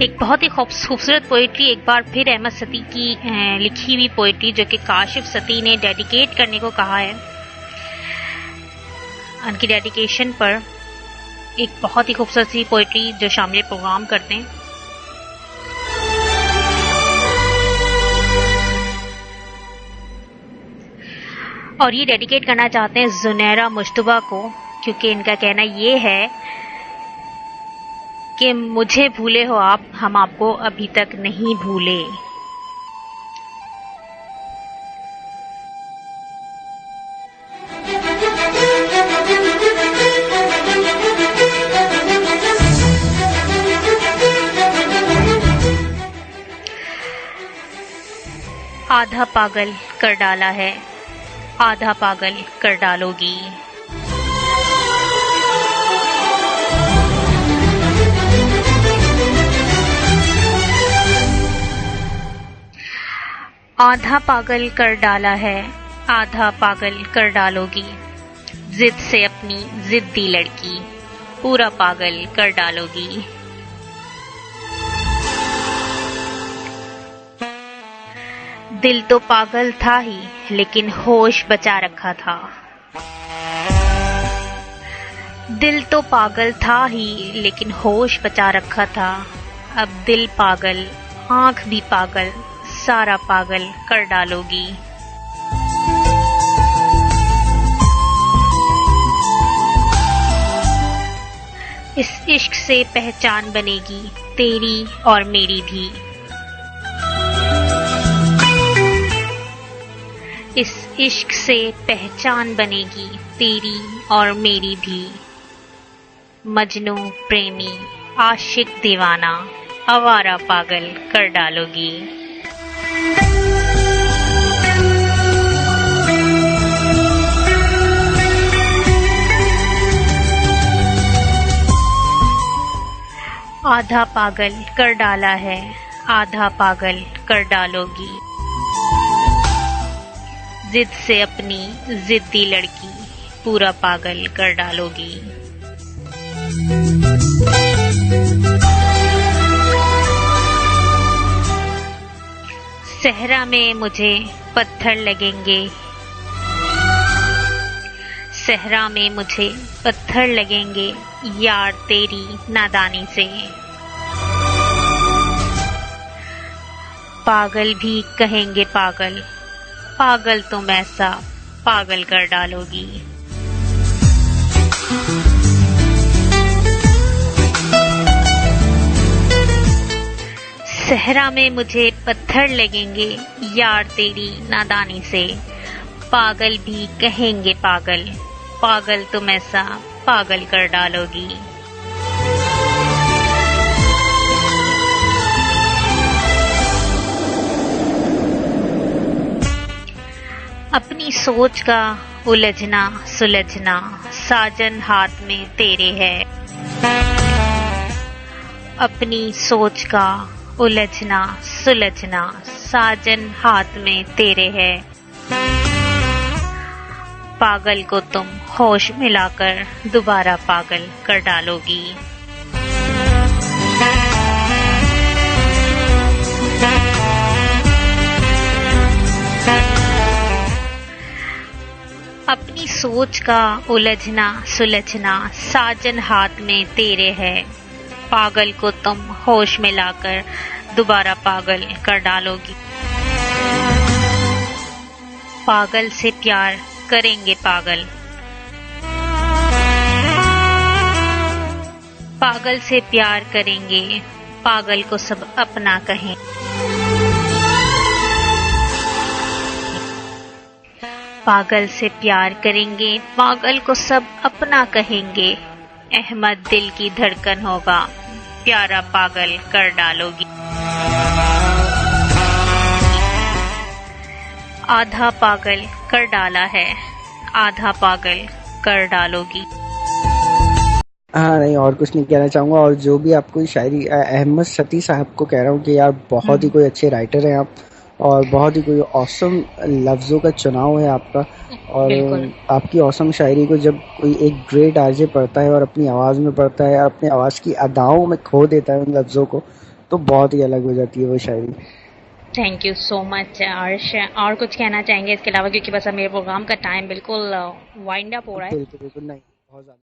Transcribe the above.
एक बहुत ही खूबसूरत पोइट्री एक बार फिर अहमद सती की लिखी हुई पोइट्री जो कि काशिफ सती ने डेडिकेट करने को कहा है। उनकी डेडिकेशन पर एक बहुत ही खूबसूरत सी पोइट्री जो शामिल प्रोग्राम करते हैं। और ये डेडिकेट करना चाहते हैं जुनैरा मुश्तबा को, क्योंकि इनका कहना ये है कि मुझे भूले हो आप, हम आपको अभी तक नहीं भूले। आधा पागल कर डाला है, आधा पागल कर डालोगी। आधा पागल कर डाला है, आधा पागल कर डालोगी। जिद से अपनी जिद्दी लड़की पूरा पागल कर डालोगी। दिल तो पागल था ही लेकिन होश बचा रखा था। दिल तो पागल था ही लेकिन होश बचा रखा था। अब दिल पागल, आंख भी पागल, सारा पागल कर डालोगी। इस इश्क से पहचान बनेगी तेरी और मेरी भी। इस इश्क से पहचान बनेगी तेरी और मेरी भी। मजनू प्रेमी आशिक दीवाना आवारा पागल कर डालोगी। आधा पागल कर डाला है, आधा पागल कर डालोगी। जिद से अपनी जिद्दी लड़की पूरा पागल कर डालोगी। सहरा में मुझे पत्थर लगेंगे, सहरा में मुझे पत्थर लगेंगे यार तेरी नादानी से। पागल भी कहेंगे पागल, पागल तुम ऐसा पागल कर डालोगी। सहरा में मुझे पत्थर लगेंगे यार तेरी नादानी से। पागल भी कहेंगे पागल, पागल तुम ऐसा पागल कर डालोगी। अपनी सोच का उलझना सुलझना साजन हाथ में तेरे है। अपनी सोच का उलझना सुलझना साजन हाथ में तेरे है। पागल को तुम होश मिलाकर दोबारा पागल कर डालोगी। अपनी सोच का उलझना सुलझना साजन हाथ में तेरे है। पागल को तुम होश में लाकर दोबारा पागल कर डालोगी। पागल से प्यार करेंगे पागल, पागल से प्यार करेंगे, पागल को सब अपना कहें। पागल से प्यार करेंगे, पागल को सब अपना कहेंगे। अहमद दिल की धड़कन होगा, प्यारा पागल कर डालोगी। आधा पागल कर डाला है, आधा पागल कर डालोगी। हाँ नहीं, और कुछ नहीं कहना चाहूँगा। और जो भी आपको शायरी अहमद सती साहब को कह रहा हूँ कि यार बहुत ही कोई अच्छे राइटर हैं आप, और बहुत ही कोई ऑसम लफ्ज़ों का चुनाव है आपका। और बिल्कुल। आपकी ऑसम शायरी को जब कोई एक ग्रेट आरजे पढ़ता है और अपनी आवाज़ में पढ़ता है, अपनी आवाज़ की अदाओं में खो देता है उन लफ्ज़ों को, तो बहुत ही अलग हो जाती है वो शायरी। थैंक यू सो मच अर्श। और कुछ कहना चाहेंगे इसके अलावा, क्योंकि बस अब मेरे प्रोग्राम का टाइम बिल्कुल वाइंड अप हो रहा है। बिल्कुल, बिल्कुल, नहीं, बहुत ज़्यादा।